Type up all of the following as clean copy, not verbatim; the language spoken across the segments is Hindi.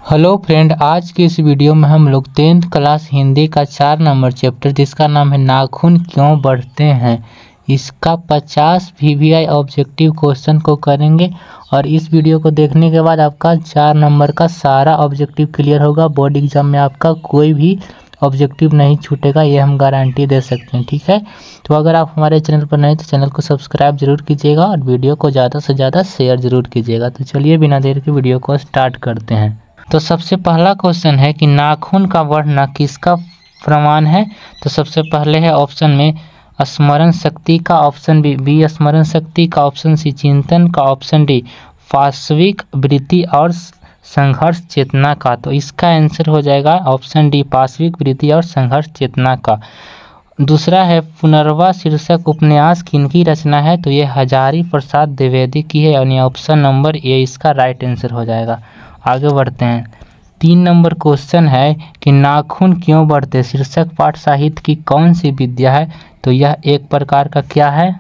हेलो फ्रेंड, आज की इस वीडियो में हम लोग 10th क्लास हिंदी का 4 नंबर चैप्टर जिसका नाम है नाखून क्यों बढ़ते हैं, इसका 50 VVI ऑब्जेक्टिव क्वेश्चन को करेंगे। और इस वीडियो को देखने के बाद आपका 4 नंबर का सारा ऑब्जेक्टिव क्लियर होगा। बोर्ड एग्जाम में आपका कोई भी ऑब्जेक्टिव नहीं छूटेगा, ये हम गारंटी दे सकते हैं। ठीक है, तो अगर आप हमारे चैनल पर नए तो चैनल को सब्सक्राइब जरूर कीजिएगा और वीडियो को ज़्यादा से ज़्यादा शेयर जरूर कीजिएगा। तो चलिए बिना देर के वीडियो को स्टार्ट करते हैं। तो सबसे पहला क्वेश्चन है कि नाखून का बढ़ना किसका प्रमाण है। तो सबसे पहले है ऑप्शन में स्मरण शक्ति का, ऑप्शन बी स्मरण शक्ति का, ऑप्शन सी चिंतन का, ऑप्शन डी पाशविक वृत्ति और संघर्ष चेतना का। तो इसका आंसर हो जाएगा ऑप्शन डी पाशविक वृत्ति और संघर्ष चेतना का। दूसरा है पुनर्वा शीर्षक उपन्यास किनकी रचना है। तो ये हजारी प्रसाद द्विवेदी की है, यानी ऑप्शन नंबर ए इसका राइट आंसर हो जाएगा। आगे बढ़ते हैं। 3 नंबर क्वेश्चन है कि नाखून क्यों बढ़ते शीर्षक पाठ साहित्य की कौन सी विद्या है। तो यह एक प्रकार का क्या है,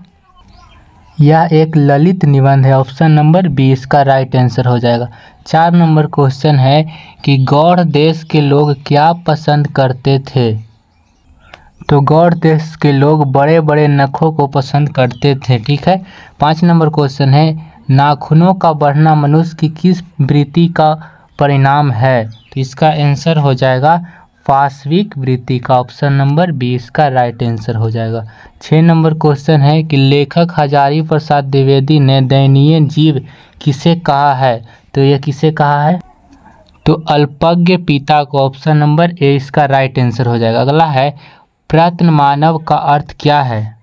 यह एक ललित निबंध है। ऑप्शन नंबर बी इसका राइट आंसर हो जाएगा। 4 नंबर क्वेश्चन है कि गौड़ देश के लोग क्या पसंद करते थे। तो गौड़ देश के लोग बड़े बड़े नखों को पसंद करते थे। ठीक है। 5 नंबर क्वेश्चन है नाखूनों का बढ़ना मनुष्य की किस वृत्ति का परिणाम है। तो इसका आंसर हो जाएगा पाशविक वृत्ति का, ऑप्शन नंबर बी इसका राइट आंसर हो जाएगा। 6 नंबर क्वेश्चन है कि लेखक हजारी प्रसाद द्विवेदी ने दयनीय जीव किसे कहा है। तो यह किसे कहा है, तो अल्पज्ञ पिता को, ऑप्शन नंबर ए इसका राइट आंसर हो जाएगा। अगला है प्रत्न मानव का अर्थ क्या है।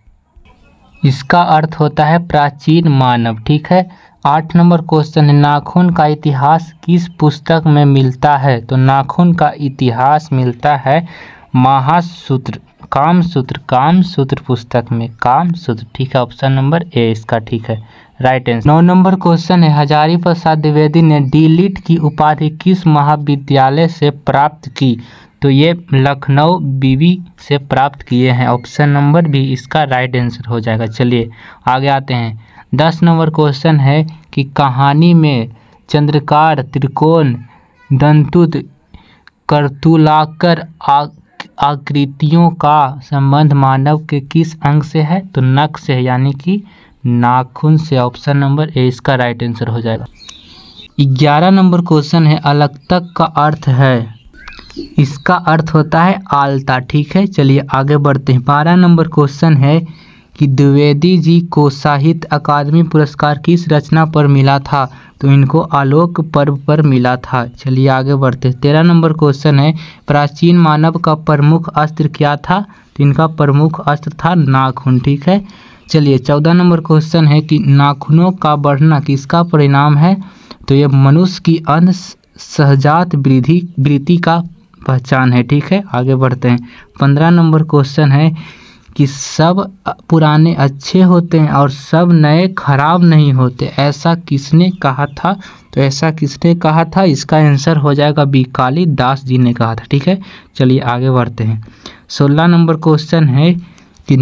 इसका अर्थ होता है प्राचीन मानव। ठीक है। 8 नंबर क्वेश्चन है नाखून का इतिहास किस पुस्तक में मिलता है। तो नाखून का इतिहास मिलता है महासूत्र कामसूत्र पुस्तक में, कामसूत्र। ठीक है, ऑप्शन नंबर ए इसका ठीक है राइट आंसर। 9 नंबर क्वेश्चन है हजारी प्रसाद द्विवेदी ने डी.लिट की उपाधि किस महाविद्यालय से प्राप्त की। तो ये लखनऊ बीवी से प्राप्त किए हैं, ऑप्शन नंबर बी इसका राइट आंसर हो जाएगा। चलिए आगे आते हैं। 10 नंबर क्वेश्चन है कि कहानी में चंद्रकार, त्रिकोण, दंतुत, कर्तुलाकर आकृतियों का संबंध मानव के किस अंग से है। तो नख से है, यानी कि नाखून से, ऑप्शन नंबर ए इसका राइट आंसर हो जाएगा। 11 नंबर क्वेश्चन है अलक्तक का अर्थ है। इसका अर्थ होता है आलता। ठीक है, चलिए आगे बढ़ते हैं। 12 नंबर क्वेश्चन है कि द्विवेदी जी को साहित्य अकादमी पुरस्कार किस रचना पर मिला था। तो इनको आलोक पर्व पर मिला था। चलिए आगे बढ़ते हैं। 13 नंबर क्वेश्चन है प्राचीन मानव का प्रमुख अस्त्र क्या था। तो इनका प्रमुख अस्त्र था नाखून। ठीक है। चलिए 14 नंबर क्वेश्चन है कि नाखूनों का बढ़ना किसका परिणाम है। तो ये मनुष्य की अंध सहजात वृत्ति का पहचान है। ठीक है, आगे बढ़ते हैं। 15 नंबर क्वेश्चन है कि सब पुराने अच्छे होते हैं और सब नए खराब नहीं होते, ऐसा किसने कहा था। तो ऐसा किसने कहा था, इसका आंसर हो जाएगा बी कालिदास जी ने कहा था। ठीक है, चलिए आगे बढ़ते हैं। 16 नंबर क्वेश्चन है कि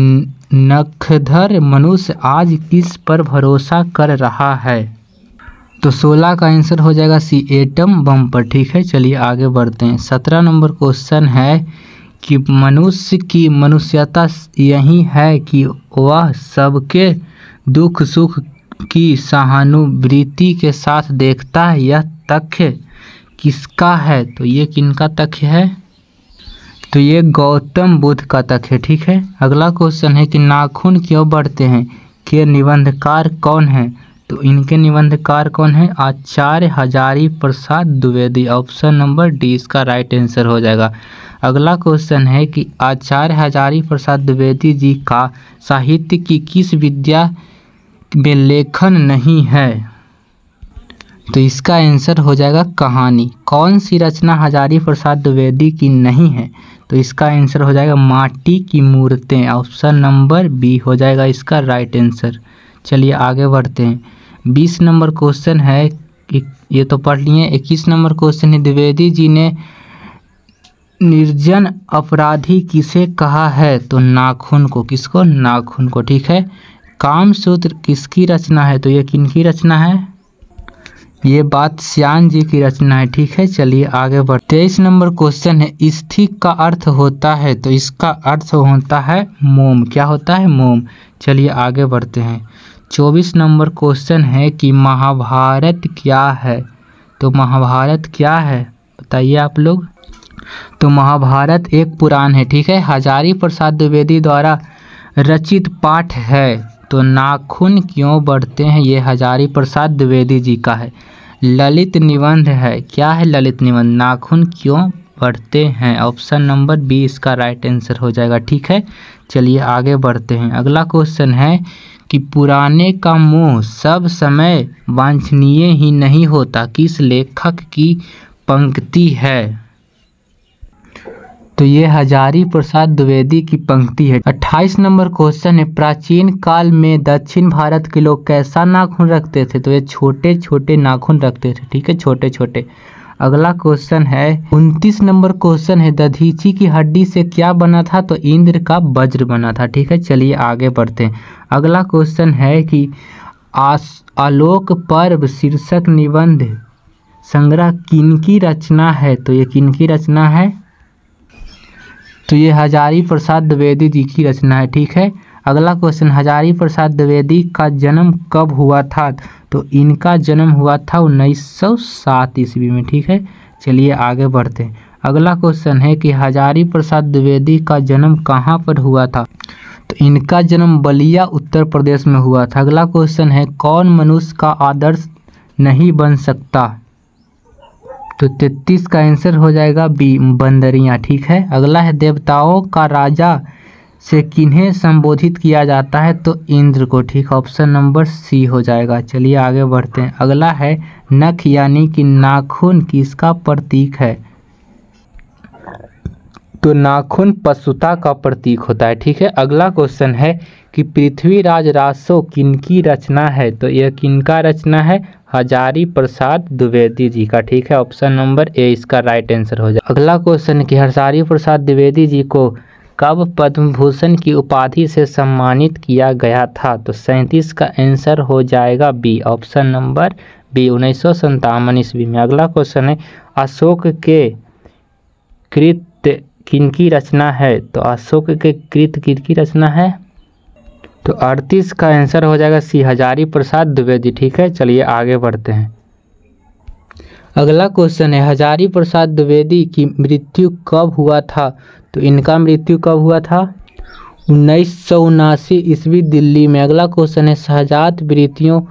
नखधर मनुष्य आज किस पर भरोसा कर रहा है। तो 16 का आंसर हो जाएगा सी एटम बम पर। ठीक है, चलिए आगे बढ़ते हैं। 17 नंबर क्वेश्चन है कि मनुष्य की मनुष्यता यही है कि वह सबके दुख सुख की सहानुभूति के साथ देखता है। यह तथ्य किसका है। तो ये किनका तथ्य है, तो ये गौतम बुद्ध का तथ्य है। ठीक है। अगला क्वेश्चन है कि नाखून क्यों बढ़ते हैं के निबंधकार कौन है। तो इनके निबंधकार कौन है, आचार्य Hazari Prasad Dwivedi, option number D इसका राइट आंसर हो जाएगा। अगला क्वेश्चन है कि आचार्य हजारी प्रसाद द्विवेदी जी का साहित्य की किस विद्या में लेखन नहीं है। तो इसका आंसर हो जाएगा कहानी। कौन सी रचना हजारी प्रसाद द्विवेदी की नहीं है। तो इसका आंसर हो जाएगा माटी की मूर्तें, ऑप्शन नंबर बी हो जाएगा इसका राइट आंसर। चलिए आगे बढ़ते हैं। 20 नंबर क्वेश्चन है कि ये तो पढ़ लिए। 21 नंबर क्वेश्चन है द्विवेदी जी ने निर्जन अपराधी किसे कहा है। तो नाखून को, किसको, नाखून को। ठीक है। कामसूत्र किसकी रचना है। तो ये किनकी रचना है, ये बात श्याम जी की रचना है। ठीक है, चलिए आगे बढ़। 23 नंबर क्वेश्चन है, स्थिक का अर्थ होता है, तो इसका अर्थ होता है मोम। क्या होता है? मोम। चलिए आगे बढ़ते हैं। 24 नंबर क्वेश्चन है कि महाभारत क्या है, तो महाभारत क्या है बताइए आप लोग। तो महाभारत एक पुराण है। ठीक है, हजारी प्रसाद द्विवेदी द्वारा रचित पाठ है। तो नाखून क्यों बढ़ते हैं, ये हजारी प्रसाद द्विवेदी जी का है। ललित निबंध है। क्या है ललित निबंध? नाखून क्यों बढ़ते हैं, ऑप्शन नंबर बी इसका राइट आंसर हो जाएगा। ठीक है, चलिए आगे बढ़ते हैं। अगला क्वेश्चन है कि पुराने का मोह सब समय वांछनीय ही नहीं होता, किस लेखक की पंक्ति है? तो ये हजारी प्रसाद द्विवेदी की पंक्ति है। 28 नंबर क्वेश्चन है, प्राचीन काल में दक्षिण भारत के लोग कैसा नाखून रखते थे? तो ये छोटे छोटे नाखून रखते थे। ठीक है, छोटे छोटे। अगला क्वेश्चन है 29 नंबर क्वेश्चन है, दधीची की हड्डी से क्या बना था? तो इंद्र का वज्र बना था। ठीक है, चलिए आगे बढ़ते हैं। अगला क्वेश्चन है कि आलोक पर्व शीर्षक निबंध संग्रह किनकी रचना है? तो ये किनकी रचना है? तो ये हजारी प्रसाद द्विवेदी जी की रचना है। ठीक है, अगला क्वेश्चन, हजारी प्रसाद द्विवेदी का जन्म कब हुआ था? तो इनका जन्म हुआ था 1907 ईस्वी में। ठीक है, चलिए आगे बढ़ते हैं। अगला क्वेश्चन है कि हजारी प्रसाद द्विवेदी का जन्म कहाँ पर हुआ था? तो इनका जन्म बलिया उत्तर प्रदेश में हुआ था। अगला क्वेश्चन है, कौन मनुष्य का आदर्श नहीं बन सकता? तो 33 का आंसर हो जाएगा बी, बंदरियां। ठीक है, अगला है, देवताओं का राजा से किन्हें संबोधित किया जाता है? तो इंद्र को। ठीक, ऑप्शन नंबर सी हो जाएगा। चलिए आगे बढ़ते हैं। अगला है, नख यानी कि नाखून किसका प्रतीक है? तो नाखून पशुता का प्रतीक होता है। ठीक है, अगला क्वेश्चन है कि पृथ्वीराज रासो किनकी रचना है? तो यह किनका रचना है? हजारी प्रसाद द्विवेदी जी का। ठीक है, ऑप्शन नंबर ए इसका राइट आंसर हो जाए। अगला क्वेश्चन है कि हजारी प्रसाद द्विवेदी जी को कब पद्म भूषण की उपाधि से सम्मानित किया गया था? तो 37 का आंसर हो जाएगा बी, ऑप्शन नंबर बी, 1957 ईस्वी में। अगला क्वेश्चन है, अशोक के कृत किनकी रचना है? तो अशोक के कृत किनकी रचना है? तो 38 का आंसर हो जाएगा सी, हजारी प्रसाद द्विवेदी। ठीक है, चलिए आगे बढ़ते हैं। अगला क्वेश्चन है, हजारी प्रसाद द्विवेदी की मृत्यु कब हुआ था? तो इनका मृत्यु कब हुआ था? 1979 ईस्वी दिल्ली में। अगला क्वेश्चन है, सहजात वृत्तियों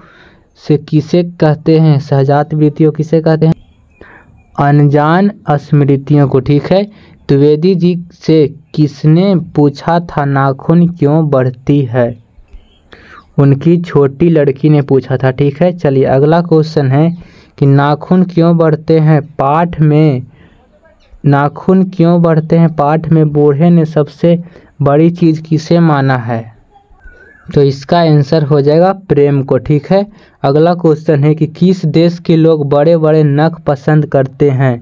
से किसे कहते हैं? सहजात वृत्तियों किसे कहते हैं? अनजान स्मृतियों को। ठीक है, द्विवेदी जी से किसने पूछा था नाखून क्यों बढ़ती है? उनकी छोटी लड़की ने पूछा था। ठीक है, चलिए अगला क्वेश्चन है कि नाखून क्यों बढ़ते हैं? पाठ में नाखून क्यों बढ़ते हैं? पाठ में बूढ़े ने सबसे बड़ी चीज़ किसे माना है? तो इसका आंसर हो जाएगा प्रेम को। ठीक है, अगला क्वेश्चन है कि किस देश के लोग बड़े बड़े नख पसंद करते हैं?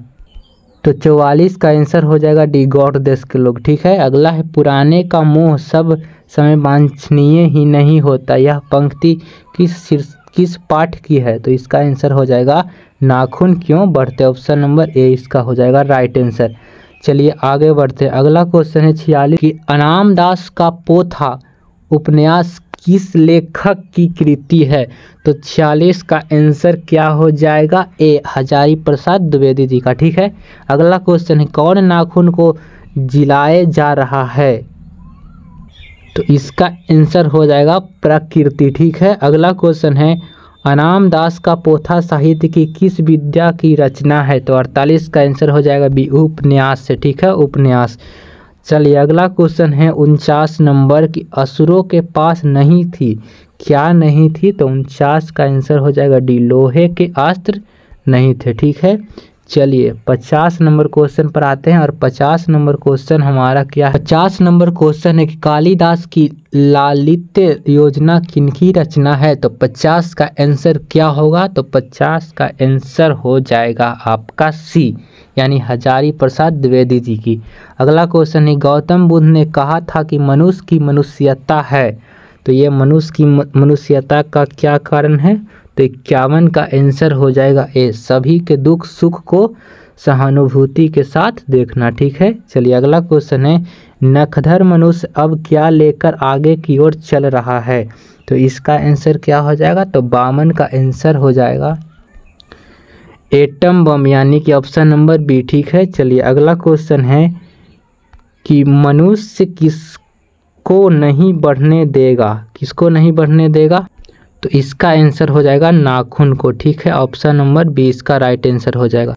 तो 44 का आंसर हो जाएगा डी, गौड़ देश के लोग। ठीक है, अगला है, पुराने का मोह सब समय वांछनीय ही नहीं होता, यह पंक्ति किस पाठ की है? तो इसका आंसर हो जाएगा नाखून क्यों बढ़ते, ऑप्शन नंबर ए इसका हो जाएगा राइट आंसर। चलिए आगे बढ़ते हैं। अगला क्वेश्चन है 46 कि अनामदास का पोथा उपन्यास किस लेखक की कृति है? तो 46 का आंसर क्या हो जाएगा? ए, हजारी प्रसाद द्विवेदी जी का। ठीक है, अगला क्वेश्चन है, कौन नाखून को जिलाए जा रहा है? तो इसका आंसर हो जाएगा प्रकृति। ठीक है, अगला क्वेश्चन है, अनामदास का पोथा साहित्य की किस विद्या की रचना है? तो 48 का आंसर हो जाएगा बी, उपन्यास से। ठीक है, उपन्यास। चलिए अगला क्वेश्चन है 49 नंबर की असुरों के पास नहीं थी, क्या नहीं थी? तो 49 का आंसर हो जाएगा डी, लोहे के अस्त्र नहीं थे। ठीक है, चलिए 50 नंबर क्वेश्चन पर आते हैं और 50 नंबर क्वेश्चन हमारा क्या है? 50 नंबर क्वेश्चन है कि कालिदास की लालित्य योजना किनकी रचना है? तो 50 का आंसर क्या होगा? तो 50 का आंसर हो जाएगा आपका सी, यानी हजारी प्रसाद द्विवेदी जी की। अगला क्वेश्चन है, गौतम बुद्ध ने कहा था कि मनुष्य की मनुष्यता है, तो ये मनुष्य की मनुष्यता का क्या कारण है, तो 51 का आंसर हो जाएगा ए, सभी के दुख सुख को सहानुभूति के साथ देखना। ठीक है, चलिए अगला क्वेश्चन है, नखधर मनुष्य अब क्या लेकर आगे की ओर चल रहा है, तो इसका आंसर क्या हो जाएगा, तो 52 का आंसर हो जाएगा एटम बम, यानी कि ऑप्शन नंबर बी। ठीक है, चलिए अगला क्वेश्चन है कि मनुष्य किसको नहीं बढ़ने देगा, किसको नहीं बढ़ने देगा, तो इसका आंसर हो जाएगा नाखून को। ठीक है, ऑप्शन नंबर बी इसका राइट आंसर हो जाएगा।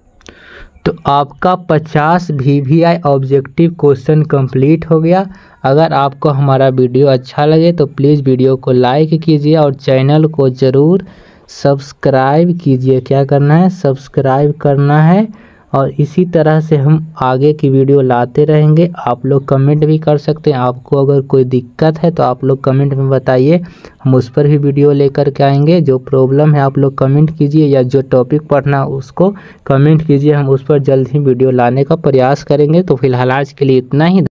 तो आपका 50 VVI ऑब्जेक्टिव क्वेश्चन कंप्लीट हो गया। अगर आपको हमारा वीडियो अच्छा लगे तो प्लीज़ वीडियो को लाइक कीजिए और चैनल को ज़रूर सब्सक्राइब कीजिए। क्या करना है, सब्सक्राइब करना है, और इसी तरह से हम आगे की वीडियो लाते रहेंगे। आप लोग कमेंट भी कर सकते हैं, आपको अगर कोई दिक्कत है तो आप लोग कमेंट में बताइए, हम उस पर भी वीडियो लेकर के आएंगे। जो प्रॉब्लम है आप लोग कमेंट कीजिए, या जो टॉपिक पढ़ना उसको कमेंट कीजिए, हम उस पर जल्द ही वीडियो लाने का प्रयास करेंगे। तो फिलहाल आज के लिए इतना ही।